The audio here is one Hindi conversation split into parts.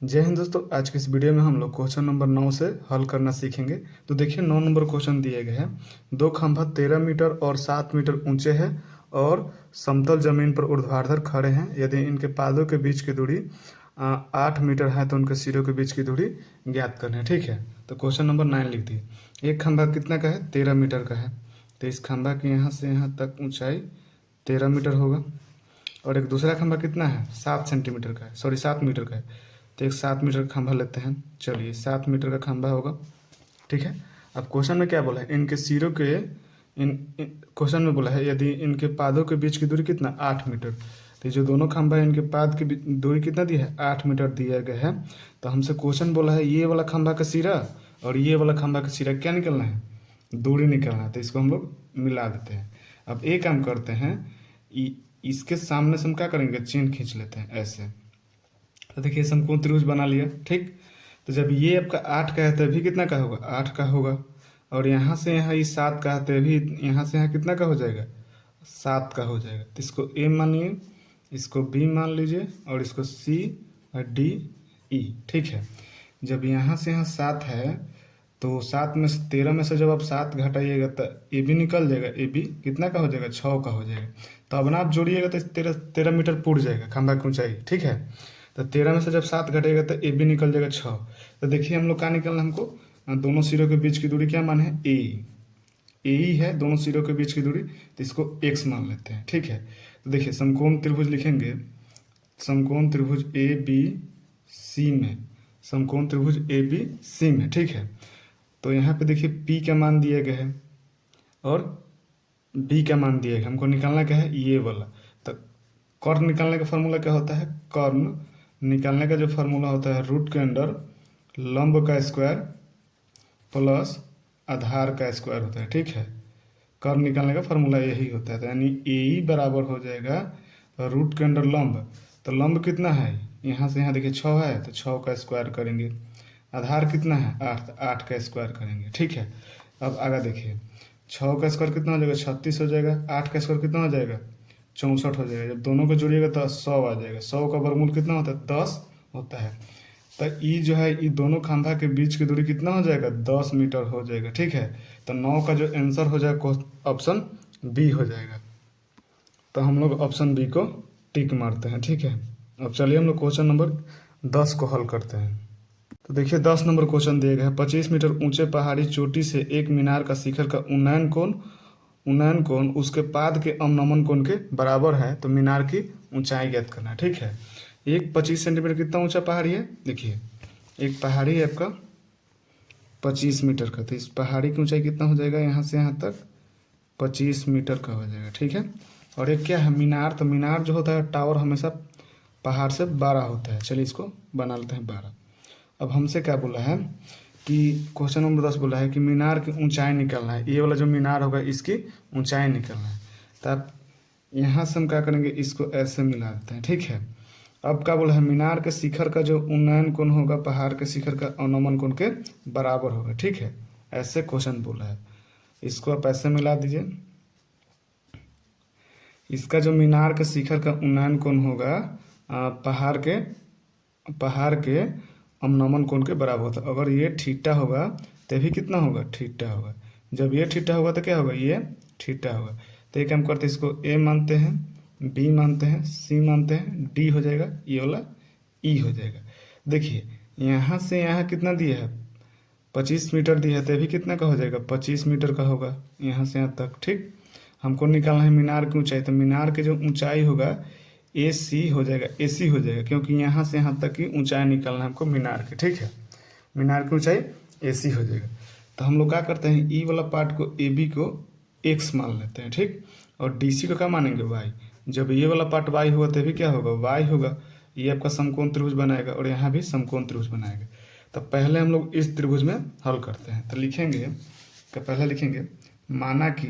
जय हिंद दोस्तों। आज के इस वीडियो में हम लोग क्वेश्चन नंबर 9 से हल करना सीखेंगे। तो देखिए 9 नंबर क्वेश्चन दिए गए हैं। दो खंभा 13 मीटर और 7 मीटर ऊंचे हैं और समतल जमीन पर ऊर्ध्वाधर खड़े हैं। यदि इनके पादों के बीच की दूरी 8 मीटर है तो उनके सिरों के बीच की दूरी ज्ञात करनी है। ठीक है, तो क्वेश्चन नंबर 9 लिख दी। एक खंभा कितना का है? 13 मीटर का है। तो इस खंभा की यहाँ से यहाँ तक ऊंचाई 13 मीटर होगा। और एक दूसरा खंभा कितना है? 7 सेंटीमीटर का है, सॉरी 7 मीटर का है। तो एक 7 मीटर का खंभा लेते हैं। चलिए 7 मीटर का खंभा होगा। ठीक है, अब क्वेश्चन में क्या बोला है? इनके सिरों के क्वेश्चन में बोला है यदि इनके पादों के बीच की दूरी कितना? 8 मीटर। तो जो दोनों खंभा है इनके पाद की दूरी कितना दी है? 8 मीटर दिया गया है। तो हमसे क्वेश्चन बोला है ये वाला खंभा का सिरा और ये वाला खंभा का सिरा क्या निकलना है? दूरी निकलना है। तो इसको हम लोग मिला देते हैं। अब एक काम करते हैं, इसके सामने से हम क्या करेंगे? चेन खींच लेते हैं ऐसे। तो देखिए समकोण त्रिभुज बना लिया। ठीक, तो जब ये आपका 8 का है तभी कितना का होगा? 8 का होगा। और यहाँ से यहाँ ये 7 का है तभी यहाँ से यहाँ कितना का हो जाएगा? 7 का हो जाएगा। तो इसको ए मानिए, इसको बी मान लीजिए और इसको सी और डी ई। ठीक है, जब यहाँ से यहाँ 7 है तो 7 में से 13 में से जब आप 7 घटाइएगा तो ए बी निकल जाएगा। ए बी कितना का हो जाएगा? 6 का हो जाएगा। तो अब ना आप जोड़िएगा तो 13 मीटर पूर्ण जाएगा खंभा की ऊंचाई। ठीक है, तो 13 में से जब 7 घटेगा तो ए बी निकल जाएगा 6। तो देखिए हम लोग क्या निकलना हमको? दोनों सिरों के बीच की दूरी क्या मान है? ए ही है दोनों सिरों के बीच की दूरी। तो इसको x मान लेते हैं। ठीक है, तो देखिए समकोण त्रिभुज लिखेंगे। समकोण त्रिभुज ए बी सी में, समकोण त्रिभुज ए बी सी में। ठीक है, तो यहाँ पे देखिए p का मान दिया गया है और b का मान दिया गया। हमको निकालना क्या है? ये वाला। तो कर्ण निकालने का फॉर्मूला क्या होता है? कर्ण निकालने का जो फॉर्मूला होता है रूट के अंडर लंब का स्क्वायर प्लस आधार का स्क्वायर होता है। ठीक है, कर्ण निकालने का फॉर्मूला यही होता है। तो यानी ए ही बराबर हो जाएगा रूट के अंडर लंब। तो लंब कितना है? यहाँ से यहाँ देखिए 6 है तो 6 का स्क्वायर करेंगे। आधार कितना है? 8, तो 8 का स्क्वायर करेंगे। ठीक है, अब आगे देखिए 6 का स्क्वायर कितना हो जाएगा? 36 हो जाएगा। 8 का स्क्वायर कितना हो जाएगा? 64 हो जाएगा। जब दोनों को जोड़िएगा तो 100 आ जाएगा। 100 का वर्गमूल कितना होता है? 10 होता है। तो ई जो है ये दोनों खंभा के बीच की दूरी कितना हो जाएगा? 10 मीटर हो जाएगा। ठीक है, तो 9 का जो आंसर हो जाएगा ऑप्शन बी हो जाएगा। तो हम लोग ऑप्शन बी को टिक मारते हैं। ठीक है, अब चलिए हम लोग क्वेश्चन नंबर 10 को हल करते हैं। तो देखिए 10 नंबर क्वेश्चन दिए गए हैं। 25 मीटर ऊंचे पहाड़ी चोटी से एक मीनार का शिखर का उन्नयन कोण उसके पाद के अवनमन कोण के बराबर है। तो मीनार की ऊंचाई ज्ञात करना है। ठीक है, एक 25 सेंटीमीटर कितना ऊंचा पहाड़ी है? देखिए एक पहाड़ी है आपका 25 मीटर का, तो इस पहाड़ी की ऊंचाई कितना हो जाएगा? यहाँ से यहाँ तक 25 मीटर का हो जाएगा। ठीक है, और एक क्या है? मीनार। तो मीनार जो होता है टावर हमेशा पहाड़ से 12 होता है। चलिए इसको बना लेते हैं 12। अब हमसे क्या बोला है कि क्वेश्चन नंबर 10 बोला है कि मीनार की ऊंचाई निकालना है। ये वाला जो मीनार होगा इसकी ऊंचाई निकालना है। तो आप यहाँ से हम क्या करेंगे? इसको ऐसे मिला देते हैं। ठीक है, अब क्या बोला है? मीनार के शिखर का जो उन्नयन कोण होगा पहाड़ के शिखर का अवनमन कोण के बराबर होगा। ठीक है, ऐसे क्वेश्चन बोला है। इसको आप ऐसे मिला दीजिए। इसका जो मीनार के शिखर का उन्नयन कोण होगा पहाड़ के अवनमन कोण के बराबर होता है। अगर ये थीटा होगा तभी कितना होगा? थीटा होगा। जब ये थीटा होगा तो क्या होगा? ये थीटा होगा। तो एक काम करते हैं, इसको ए मानते हैं, बी मानते हैं, सी मानते हैं, डी हो जाएगा, ये वाला ई हो जाएगा। देखिए यहाँ से यहाँ कितना दिया है? 25 मीटर दिया है तभी कितना का हो जाएगा? 25 मीटर का होगा यहाँ से यहाँ तक। ठीक, हमको निकालना है मीनार की ऊंचाई। तो मीनार की जो ऊंचाई होगा ए सी हो जाएगा, ए सी हो जाएगा, क्योंकि यहाँ से यहाँ तक की ऊंचाई निकालना है हमको मीनार की। ठीक है, मीनार की ऊंचाई ए सी हो जाएगा। तो हम लोग क्या करते हैं? ई वाला पार्ट को ए बी को एक्स मान लेते हैं। ठीक, और डी सी को क्या मानेंगे? वाई। जब ये वाला पार्ट वाई होगा तभी क्या होगा? वाई होगा। ये आपका समकोण त्रिभुज बनाएगा और यहाँ भी समकोण त्रिभुज बनाएगा। तो पहले हम लोग इस त्रिभुज में हल करते हैं। तो लिखेंगे कि पहले लिखेंगे माना कि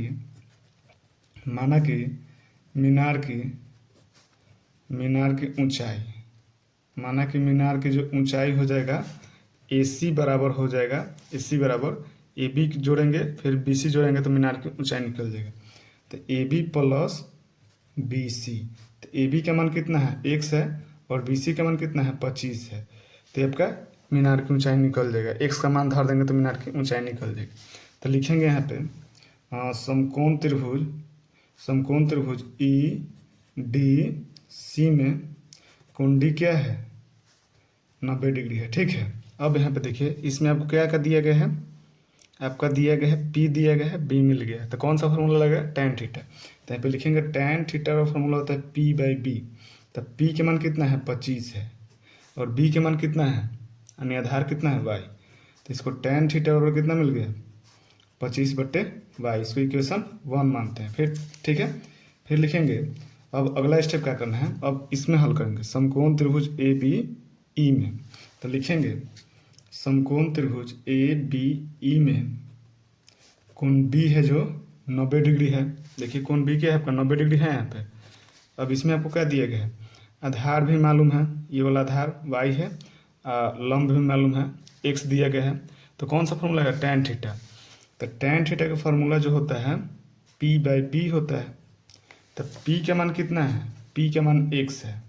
मीनार की ऊंचाई, माना कि मीनार की जो ऊंचाई हो जाएगा ए सी बराबर हो जाएगा, ए सी बराबर ए बी जोड़ेंगे फिर बी सी जोड़ेंगे तो मीनार की ऊंचाई निकल जाएगा। तो A B plus B C. तो ए बी का मान कितना है? x है और बी सी का मान कितना है? 25 है। तो ये आपका मीनार की ऊंचाई निकल जाएगा। एक्स का मान धर देंगे तो मीनार की ऊंचाई निकल जाएगी। तो लिखेंगे यहाँ पे समकोण त्रिभुज ई डी सी में कोण डी क्या है, 90 डिग्री है। ठीक है, अब यहाँ पे देखिए इसमें आपको क्या क्या दिया गया है, आपका दिया गया है P दिया गया है, B मिल गया है। तो कौन सा फॉर्मूला लगेगा, tan थीटा। तो यहाँ पे लिखेंगे tan थीटा का फॉर्मूला होता है P/B। तो P के मान कितना है, 25 है, और B के मान कितना है, यानी आधार कितना है, y। तो इसको tan थीटा बराबर कितना मिल गया, 25/y। इसको इक्वेशन 1 मानते हैं। फिर ठीक है, फिर लिखेंगे अब अगला स्टेप क्या करना है, अब इसमें हल करेंगे समकोण त्रिभुज ABE में। तो लिखेंगे समकोण त्रिभुज ABE में कोण B है जो 90 डिग्री है। देखिए कोण B क्या है आपका, 90 डिग्री है यहाँ पे। अब इसमें आपको क्या दिया गया है, आधार भी मालूम है, ये वाला आधार y है, लंब भी मालूम है, x दिया गया है। तो कौन सा फॉर्मूला है, tan थीटा। तो tan थीटा का फॉर्मूला जो होता है P/B होता है। तो P का मान कितना है, P का मान x है,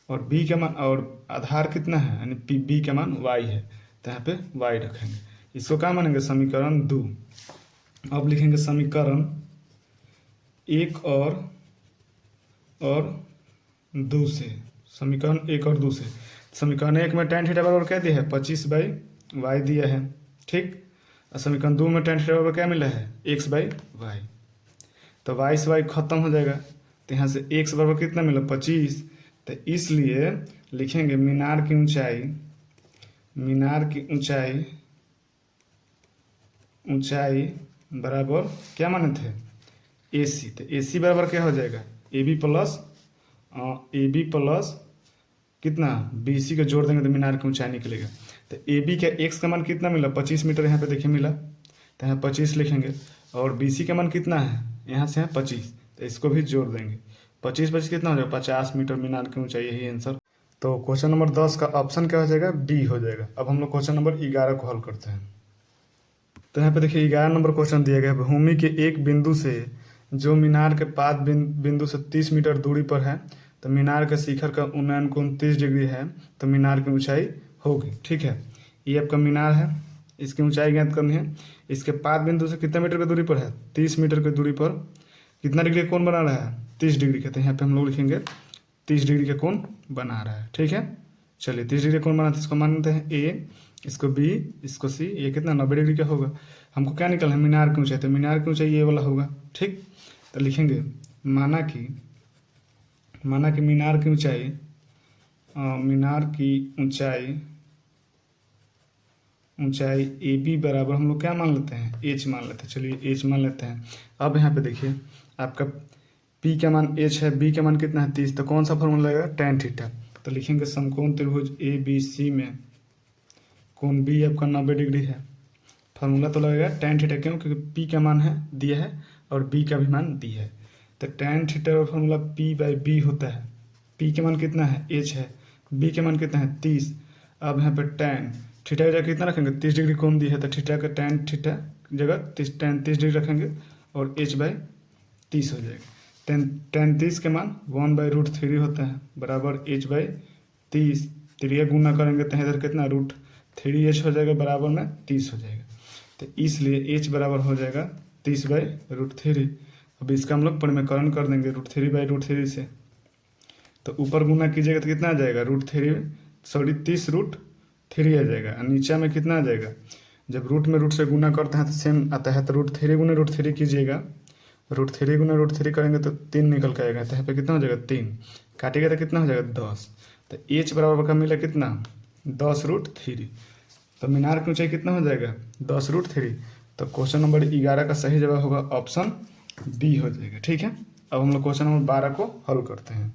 और B का मान और आधार कितना है, यानी B का मान y है। तो यहाँ पे y रखेंगे। इसको क्या मानेंगे, समीकरण 2। अब लिखेंगे समीकरण 1 और 2 से, समीकरण 1 और 2 से। समीकरण 1 में tan थीटा बराबर क्या दिया है, 25/y दिया है। ठीक, और समीकरण 2 में tan थीटा बराबर क्या मिला है, x/y। तो y से y खत्म हो जाएगा, तो यहाँ से x बराबर कितना मिला, 25। तो इसलिए लिखेंगे मीनार की ऊंचाई बराबर क्या माने थे, AC। तो AC बराबर क्या हो जाएगा, AB प्लस कितना, BC को जोड़ देंगे तो मीनार की ऊंचाई निकलेगा। तो AB का x का मान कितना मिला, 25 मीटर, यहाँ पे देखिए मिला। तो यहाँ 25 लिखेंगे, और BC का मान कितना है, यहाँ से है 25। तो इसको भी जोड़ देंगे, 25 कितना हो जाएगा, 50 मीटर मीनार की ऊंचाई। यही आंसर। तो क्वेश्चन नंबर 10 का ऑप्शन क्या हो जाएगा, B हो जाएगा। अब हम लोग क्वेश्चन नंबर 11 को हल करते हैं। तो यहाँ पे देखिए 11 नंबर क्वेश्चन दिया गया है, भूमि के एक बिंदु से जो मीनार के पाद बिंदु से 30 मीटर दूरी पर है, तो मीनार के शिखर का उन्नयन कोण 30 डिग्री है, तो मीनार की ऊंचाई होगी। ठीक है, ये आपका मीनार है, इसकी ऊंचाई ज्ञात करनी है। इसके पाद बिंदु से कितने मीटर की दूरी पर है, 30 मीटर की दूरी पर कितना डिग्री कोण बना रहा है, 30 डिग्री का। तो यहाँ पे हम लोग लिखेंगे 30 डिग्री का कोण बना रहा है। ठीक है, चलिए 30 डिग्री कोण बनाते हैं, इसको मानते हैं A, इसको B, इसको C। ये कितना 90 डिग्री का होगा। हमको क्या निकलना है, मीनार की ऊंचाई। तो मीनार की ऊंचाई ये वाला होगा। ठीक, तो लिखेंगे माना कि मीनार की ऊंचाई AB बराबर हम लोग क्या मान लेते हैं, H मान लेते हैं। चलिए H मान लेते हैं। अब यहाँ पे देखिए आपका P का मान H है, B का मान कितना है, 30। तो कौन सा फॉर्मूला लगेगा, tan थीटा। तो लिखेंगे समकोण त्रिभुज ABC में कोण B आपका 90 डिग्री है। फार्मूला तो लगेगा tan थीटा, क्यों, क्योंकि P का मान है दिया है और B का भी मान दिया है। तो tan थीटा का फॉर्मूला P/B होता है। P के मान कितना है, H है, B के मान कितना है, 30। अब यहाँ पे tan थीटा की जगह कितना रखेंगे, 30 डिग्री कोण दी है, तो थीटा का tan थीटा जगह tan 30 डिग्री रखेंगे, और H/30 हो जाएगा। tan 30 के मान 1/√3 होता है, बराबर H/30। 3 गुना करेंगे तो इधर कितना, √3H हो जाएगा, बराबर में 30 हो जाएगा। तो इसलिए H बराबर हो जाएगा 30/√3। अब इसका हम लोग परिमेयकरण कर देंगे √3/√3 से। तो ऊपर गुना कीजिएगा तो कितना आ जाएगा, 30√3 आ जाएगा, और नीचे में कितना आ जाएगा, जब रूट में रूट से गुना करते हैं तो सेम आता है। तो √3 गुना √3 कीजिएगा, √3 गुना √3 करेंगे तो 3 निकल के आएगा। तो यहाँ पे कितना हो जाएगा, 3 काटिएगा तो कितना हो जाएगा, 10। तो H बराबर का मिला कितना, 10√3। तो मीनार की ऊंचाई कितना हो जाएगा, 10√3। तो क्वेश्चन नंबर 11 का सही जवाब होगा ऑप्शन B हो जाएगा। ठीक है, अब हम लोग क्वेश्चन नंबर 12 को हल करते हैं।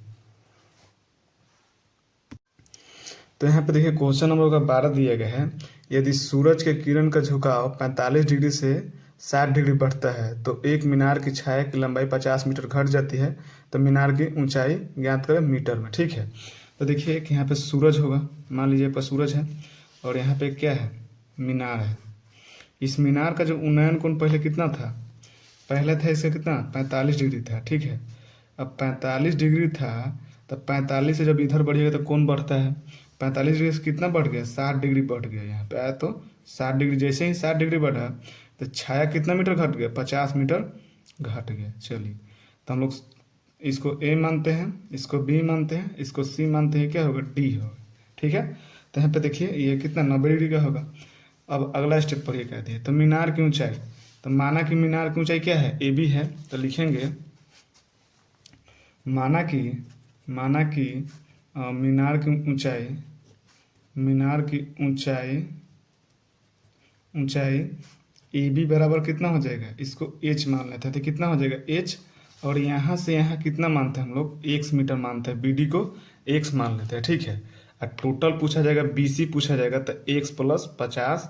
तो यहाँ पे देखिए क्वेश्चन नंबर 12 दिया गया है, यदि सूरज के किरण का झुकाव 45 डिग्री से 60 डिग्री बढ़ता है तो एक मीनार की छाया की लंबाई 50 मीटर घट जाती है, तो मीनार की ऊंचाई ज्ञात करें मीटर में। ठीक है, तो देखिए कि यहाँ पे सूरज होगा, मान लीजिए पर सूरज है, और यहाँ पे क्या है, मीनार है। इस मीनार का जो उन्नयन कोण पहले कितना था, पहले था इसका कितना, 45 डिग्री था। ठीक है, अब 45 डिग्री था, तब 45 से जब इधर बढ़िएगा तो कोण बढ़ता है, 45 डिग्री से कितना बढ़ गया, 60 डिग्री बढ़ गया। यहाँ पे आया तो 60 डिग्री, जैसे ही 60 डिग्री बढ़ा तो छाया कितना मीटर घट गया, 50 मीटर घट गया। चलिए तो हम लोग इसको ए मानते हैं, इसको बी मानते हैं, इसको सी मानते हैं, क्या होगा, डी होगा। ठीक है, तो यहाँ पे देखिए ये कितना 90 डिग्री का होगा। अब अगला स्टेप पर ये कह दिए, तो मीनार की ऊंचाई, तो माना कि मीनार की ऊंचाई क्या है, ए बी है, तो लिखेंगे माना कि मीनार की ऊंचाई ए बी बराबर कितना हो जाएगा, इसको एच मान लेते हैं, तो कितना हो जाएगा एच, और यहाँ से यहाँ कितना मानते हैं हम लोग, एक्स मीटर मानते हैं, बी डी को एक्स मान लेते हैं। ठीक है, और टोटल पूछा जाएगा, बी सी पूछा जाएगा, तो एक्स प्लस 50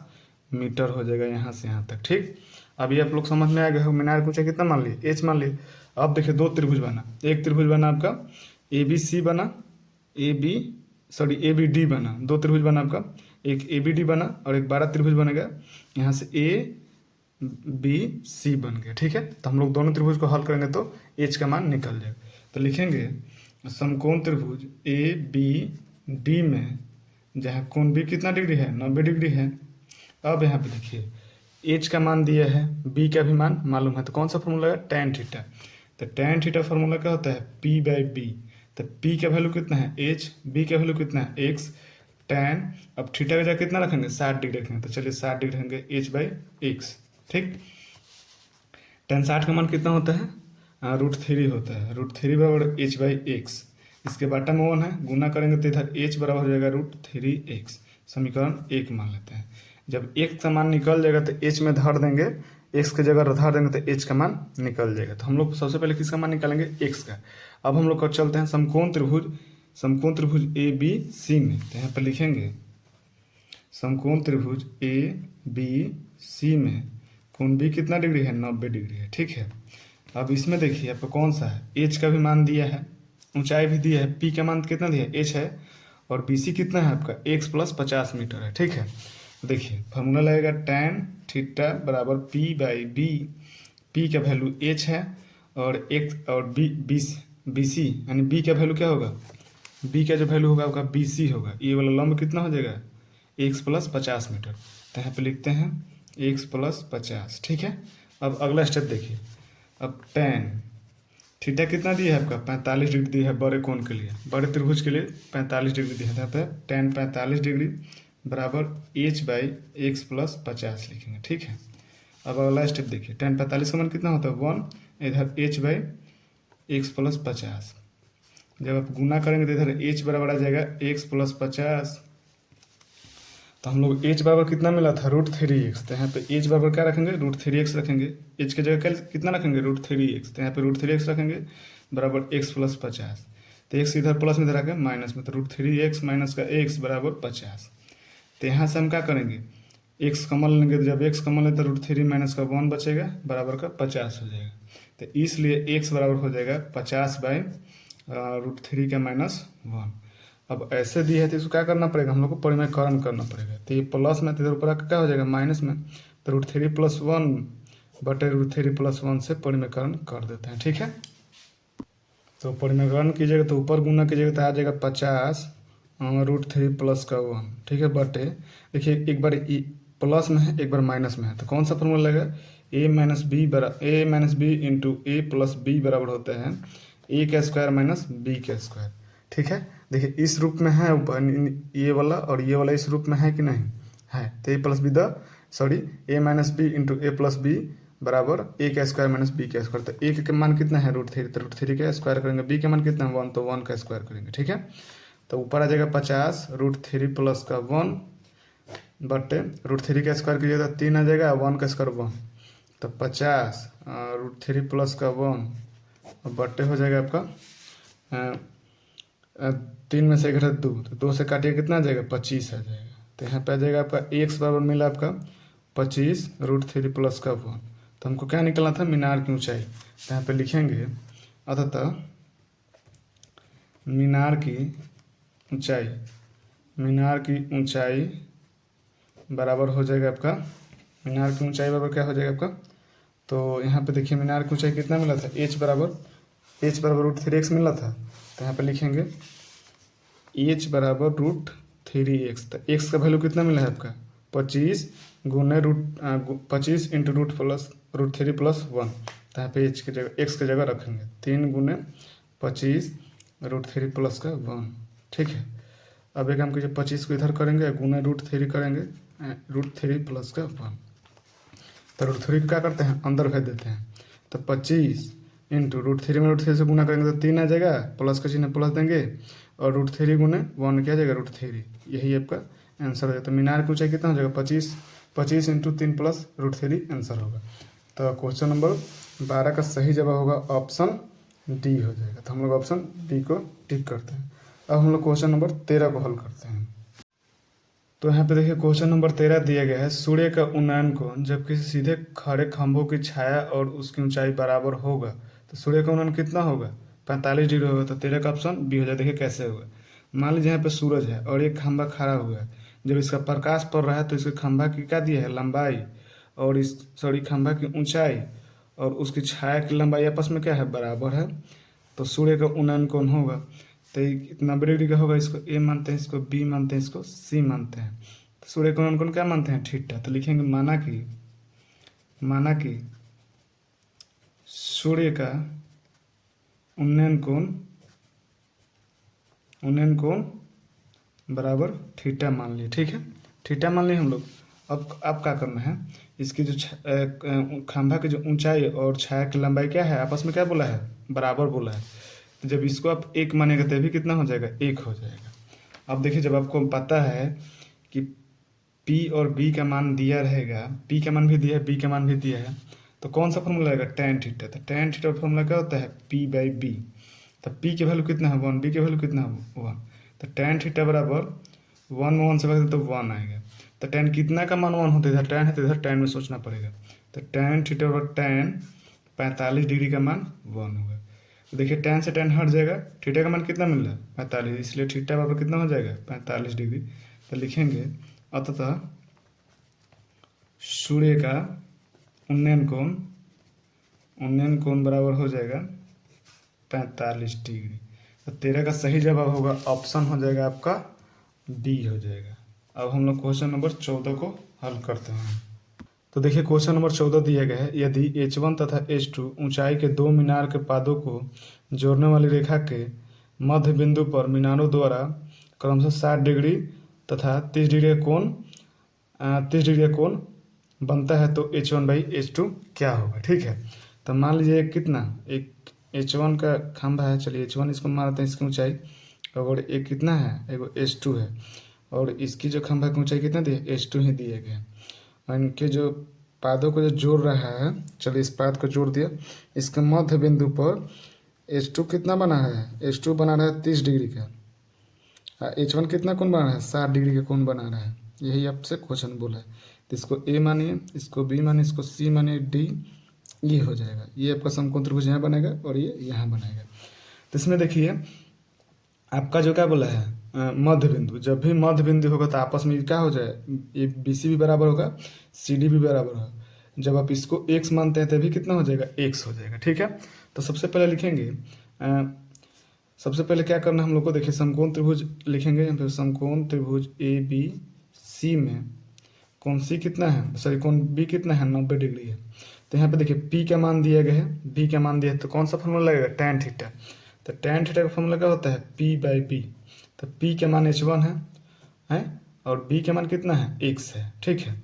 मीटर हो जाएगा यहाँ से यहाँ तक। ठीक, अभी आप लोग समझ में आ गए हो, मीनार की ऊंचाई कितना मान लिए, एच मान लिए। अब देखिए दो त्रिभुज बना, एक त्रिभुज बना आपका ए बी सी बना, ए बी डी बना, दो त्रिभुज बना आपका, एक ए बी डी बना और एक 12 त्रिभुज बनेगा, यहाँ से ए बी सी बन गया। ठीक है, तो हम लोग दोनों त्रिभुज को हल करेंगे तो एच का मान निकल जाएगा। तो लिखेंगे समकोण त्रिभुज ए बी डी में जहाँ कोण बी कितना डिग्री है, 90 डिग्री है। अब यहाँ पे देखिए एच का मान दिया है, बी का भी मान मालूम है, तो कौन सा फॉर्मूला है, tan थीटा। तो tan थीटा फॉर्मूला क्या होता है, p बाई बी। तो p का वैल्यू कितना है h, b का वैल्यू कितना है x, tan, अब थीटा का जगह कितना रखेंगे, 60 डिग्री रखेंगे, तो चलिए 60 डिग्री रखेंगे h बाई एक्स। ठीक, tan 60 का मान कितना होता है, √3 होता है, √3 बराबर h बाई एक्स। इसके बाटा में 1 है, गुना करेंगे तो इधर h बराबर हो जाएगा √3x। समीकरण 1 मान लेते हैं। जब x का मान निकल जाएगा तो h में धर देंगे, x की जगह धर देंगे तो h का मान निकल जाएगा। तो हम लोग सबसे पहले किसका मान निकालेंगे, x का। अब हम लोग चलते हैं समकोण त्रिभुज ए बी सी में। तो यहाँ पर लिखेंगे समकोण त्रिभुज ए बी सी में कोण बी कितना डिग्री है, 90 डिग्री है। ठीक है, अब इसमें देखिए आपको कौन सा है, एच का भी मान दिया है, ऊंचाई भी दिया है, पी का मान कितना दिया है, एच है, और बी सी कितना है आपका, एक्स प्लस 50 मीटर है। ठीक है, देखिए फार्मूला लगेगा tan थीटा बराबर पी बाई बी, पी का वैल्यू एच है और एक्स और बी सी यानी बी का वैल्यू क्या होगा, बी का जो वैल्यू होगा आपका बी सी होगा। ये वाला लंब कितना हो जाएगा, एक्स प्लस 50 मीटर। तो यहाँ पे लिखते हैं एक्स प्लस 50। ठीक है, अब अगला स्टेप देखिए, अब tan थीटा कितना दिया है आपका, 45 डिग्री दिया है बड़े कोण के लिए, बड़े त्रिभुज के लिए 45 डिग्री दिया है। यहाँ पे tan 45 डिग्री बराबर h बाई एक्स प्लस 50 लिखेंगे। ठीक है, अब अगला स्टेप देखिए, tan 45 का मान कितना होता है 1, इधर h बाई एक्स प्लस 50। जब आप गुना करेंगे तो इधर h बराबर आ जाएगा एक्स प्लस 50। तो हम लोग h बराबर कितना मिला था, √3x। तो यहाँ पे h बराबर क्या रखेंगे, √3x रखेंगे, h की जगह कितना रखेंगे, √3x। तो यहाँ पे √3x रखेंगे बराबर x प्लस 50। तो x इधर प्लस में इधर आके माइनस में, तो √3x माइनस का x बराबर 50। तो यहाँ से हम क्या करेंगे, x कॉमन लेंगे, तो जब x कॉमन लेते तो √3 माइनस का 1 बचेगा बराबर का 50 हो जाएगा। तो इसलिए x बराबर हो जाएगा 50 बाई √3 का माइनस 1। अब ऐसे दिए है तो इसको क्या करना पड़ेगा, हम लोग को परिमेयकरण करना पड़ेगा। तो ये प्लस में तो इधर ऊपर क्या हो जाएगा माइनस में, तो √3 + 1 बटे √3 + 1 से परिमेयकरण कर देते हैं। ठीक है, तो परिमेयकरण कीजिएगा तो ऊपर गुना कीजिएगा तो आ जाएगा 50 √3 + का 1। ठीक है, बटे देखिए एक बार प्लस में है एक बार माइनस में है, तो कौन सा फॉर्मूला लगेगा, a minus B into A plus B बराबर होता है a का स्क्वायर माइनस बी का स्क्वायर। ठीक है, देखिए इस रूप में है ये वाला और ये वाला इस रूप में है कि नहीं है, तो a minus B into A plus B बराबर a का स्क्वायर माइनस बी का स्क्वायर। तो a का मान कितना है √3, तो √3 का स्क्वायर करेंगे, b का मान कितना है 1, तो 1 का स्क्वायर करेंगे। ठीक है, तो ऊपर आ जाएगा 50 √3 + का 1 बटे √3 का स्क्वायर कीजिएगा तो 3 आ जाएगा, 1 का स्क्वायर 1, तो 50 √3 + का 1 बटे हो जाएगा आपका 3 में से 1 घटा 2, तो 2 से काटिए कितना आ जाएगा 25 आ जाएगा। तो यहाँ पे आ जाएगा आपका x बराबर मिला आपका 25 √3 + का 1। तो हमको क्या निकलना था, मीनार की ऊंचाई। तो यहाँ पे लिखेंगे अतः मीनार की ऊंचाई बराबर हो जाएगा आपका, मीनार की ऊंचाई बराबर क्या हो जाएगा आपका, तो यहाँ पे देखिए मीनार की ऊंचाई कितना मिला था, h बराबर √3x मिला था। तो यहाँ पे लिखेंगे h बराबर 3x। तो x का वैल्यू कितना मिला है आपका 25 गुने ₹25 इंटू √3 प्लस 1। तो यहाँ पे x की जगह रखेंगे 3 गुने 25 √3 प्लस का 1। ठीक है, अब एक काम कीजिए 25 को इधर करेंगे गुने √3 करेंगे √3 प्लस का 1। तो √3 को क्या करते हैं अंदर भेज देते हैं। तो 25 इंटू √3 में √3 से गुना करेंगे तो 3 आ जाएगा, प्लस का चिन्ह प्लस देंगे और √3 गुने 1 क्या आ जाएगा √3। यही आपका आंसर हो जाएगा। तो मीनार की ऊंचाई कितना हो जाएगा 25 इंटू 3 प्लस √3 आंसर होगा। तो क्वेश्चन नंबर 12 का सही जवाब होगा ऑप्शन डी हो जाएगा। तो हम लोग ऑप्शन डी को टिक करते हैं। अब हम लोग क्वेश्चन नंबर 13 को हल करते हैं। तो यहाँ पे देखिए क्वेश्चन नंबर 13 दिया गया है, सूर्य का उन्नयन कोण जब किसी सीधे खड़े खंभों की छाया और उसकी ऊंचाई बराबर होगा तो सूर्य का उन्नयन कितना होगा 45 डिग्री होगा। तो 13 का ऑप्शन बी हो जाए। देखिए कैसे होगा, मान लीजिए यहाँ पे सूरज है और एक खंभा खड़ा हुआ है। जब इसका प्रकाश पड़ रहा है तो इसके खंभा की क्या दिया है लंबाई और खंभा की ऊंचाई और उसकी छाया की लंबाई आपस में क्या है बराबर है। तो सूर्य का उन्नयन कोण होगा तो 90 डिग्री का होगा। इसको ए मानते हैं, इसको बी मानते हैं, इसको सी मानते हैं। तो सूर्य का उन्नयन कोण क्या मानते हैं थीटा। तो लिखेंगे माना कि सूर्य का उन्नयन कोण बराबर थीटा मान लिए। ठीक है, थीटा मान लिए हम लोग। अब क्या करना है, इसकी जो खंभा की जो ऊंचाई और छाया की लंबाई क्या है आपस में क्या बोला है बराबर बोला है। तो जब इसको आप 1 मानेगा तभी कितना हो जाएगा 1 हो जाएगा। अब देखिए जब आपको पता है कि P और B का मान दिया रहेगा, P का मान भी दिया है B का मान भी दिया है, तो कौन सा फॉर्मूला रहेगा tan थीटा। तो tan थीटा का फॉर्मूला क्या होता है P/B। तो P के वैल्यू कितना है 1, B के वैल्यू कितना है 1। तो tan थीटा बराबर 1 में 1 से भाग तो 1 आएगा। तो tan कितना का मान 1 होता है, इधर tan है तो इधर tan में सोचना पड़ेगा। तो tan थीटा बराबर tan 45 डिग्री का मान 1 होगा। तो देखिए tan से tan हट जाएगा, थीटा का मान कितना मिल रहा है 45, इसलिए थीटा बराबर कितना हो जाएगा 45 डिग्री। तो लिखेंगे अतः सूर्य का उन्नयन कोण बराबर हो जाएगा 45 डिग्री। तो 13 का सही जवाब होगा ऑप्शन हो जाएगा आपका बी हो जाएगा। अब हम लोग क्वेश्चन नंबर 14 को हल करते हैं। तो देखिए क्वेश्चन नंबर 14 दिया गया है, यदि H1 तथा H2 ऊंचाई के दो मीनार के पादों को जोड़ने वाली रेखा के मध्य बिंदु पर मीनारों द्वारा क्रमशः 60 डिग्री तथा 30 डिग्री का कोण बनता है तो H1/H2 क्या होगा। ठीक है, तो मान लीजिए कितना एक H1 का खंभा है, चलिए H1 इसको मारते हैं इसकी ऊंचाई, और एक कितना है एक H2 है और इसकी जो खंभा की ऊंचाई कितना दी है H2 ही दिए गए। और इनके जो पादों को जो जोड़ रहा है, चलिए इस पाद को जोड़ दिया, इसके मध्य बिंदु पर H2 कितना बना है H2 बना रहा है 30 डिग्री का, H1 कितना कोण बना रहा है 60 डिग्री का कोण बना रहा है। यही आपसे क्वेश्चन बोला है। तो इसको ए मानिए, इसको बी मानिए, इसको सी मानिए, डी ये हो जाएगा। ये आपका समकोण त्रिभुज यहाँ बनेगा और ये यहाँ बनेगा। तो इसमें देखिए आपका जो क्या बोला है मध्य बिंदु, जब भी मध्य बिंदु होगा तो आपस में क्या हो जाए ये BC भी बराबर होगा CD भी बराबर होगा। जब आप इसको x मानते हैं तभी कितना हो जाएगा x हो जाएगा। ठीक है, तो सबसे पहले लिखेंगे सबसे पहले क्या करना हम लोग को, देखिए समकोण त्रिभुज लिखेंगे। यहाँ पे समकोण त्रिभुज ABC में कोण C कितना है, सॉरी कोण B कितना है 90 डिग्री है। तो यहाँ पे देखिए P का मान दिया गया है, B का मान दिया है, तो कौन सा फॉर्मूला लगेगा tan थीटा। तो tan थीटा का फॉर्मूला क्या होता है P/B। तो P का मान H1 है और B का मान कितना है x है। ठीक है,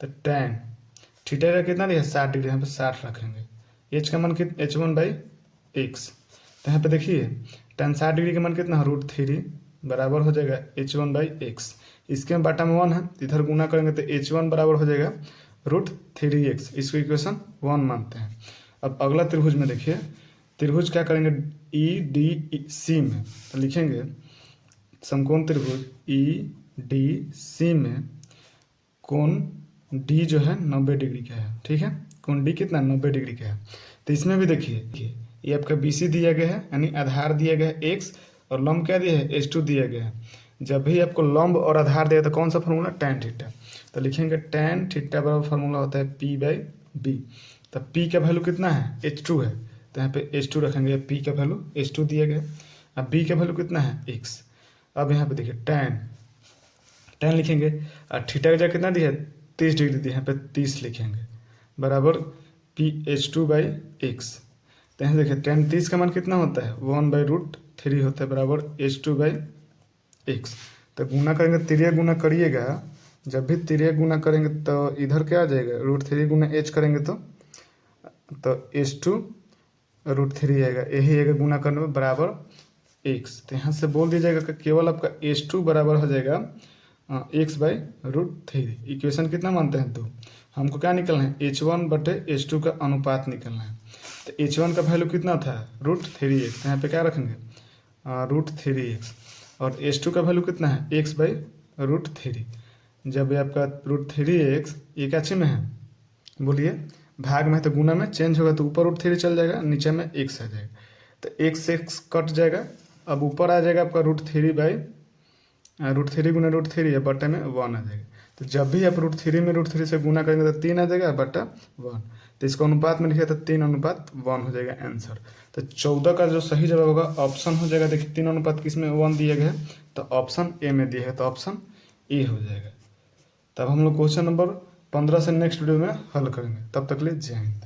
तो tan थीटा का कितना दिया है 60 डिग्री, यहाँ पे 60 रखेंगे। H का मान कितना H1/x। तो यहाँ पे देखिए tan 60 डिग्री का मान कितना है √3 बराबर हो जाएगा H1/x। इसके में बाटा में 1 है, इधर गुना करेंगे तो H1 बराबर हो जाएगा √3x। इसको इक्वेशन 1 मानते हैं। अब अगला त्रिभुज में देखिए, त्रिभुज क्या करेंगे EDC में, तो लिखेंगे समकोण त्रिभुज EDC में कोण D जो है 90 डिग्री का है। ठीक है, कोण D कितना 90 डिग्री का है। तो इसमें भी देखिए ये आपका BC दिया गया है, यानी आधार दिया गया है x और लंब क्या दिया है H2 दिया गया है। जब भी आपको लंब और आधार दिया तो कौन सा फॉर्मूला tan थीटा। तो लिखेंगे tan थीटा बराबर फॉर्मूला होता है P/B। तो P का वैल्यू कितना है H2 है, तो यहाँ पे H2 रखेंगे। P का वैल्यू H2 दिया गया, अब B का वैल्यू कितना है x। अब यहाँ पे देखिए tan tan लिखेंगे और थीटा का जगह कितना दिया है 30 डिग्री दिया है, यहाँ पे 30 लिखेंगे बराबर PH2/x। तो यहाँ देखिए tan 30 का मान कितना होता है 1/√3 होता है बराबर H2/x। तो गुना करेंगे, तिर्यक गुना करिएगा, जब भी तिर्यक गुना करेंगे तो इधर क्या आ जाएगा √3 गुना h करेंगे तो H2√3 आएगा, यही आएगा गुना करने में बराबर x। तो यहाँ से बोल दीजिएगा कि केवल आपका H2 बराबर हो जाएगा x/√3। इक्वेशन कितना मानते हैं 2। हमको क्या निकलना है H1/H2 का अनुपात निकलना है। तो H1 का वैल्यू कितना था √3x, यहाँ पे क्या रखेंगे √3x, और H2 का वैल्यू कितना है x/√3। जब ये आपका √3x ये क्या चीज में है बोलिए भाग में है, तो गुना में चेंज होगा तो ऊपर √3 चल जाएगा, नीचे में x आ जाएगा, तो x से x कट जाएगा, अब ऊपर आ जाएगा आपका √3 गुना √3 है बटे में 1 आ जाएगा। तो जब भी आप √3 में √3 से गुना करेंगे तो 3 आ जाएगा बटा 1, तो इसको अनुपात में लिखा तो 3:1 हो जाएगा आंसर। तो 14 का जो सही जवाब होगा ऑप्शन हो जाएगा। देखिए 3 किस में 1 दिया गया है, तो ऑप्शन ए में दिया है, तो ऑप्शन ए हो जाएगा। तब हम लोग क्वेश्चन नंबर 15 से नेक्स्ट वीडियो में हल करेंगे। तब तक के लिए जय हिंद।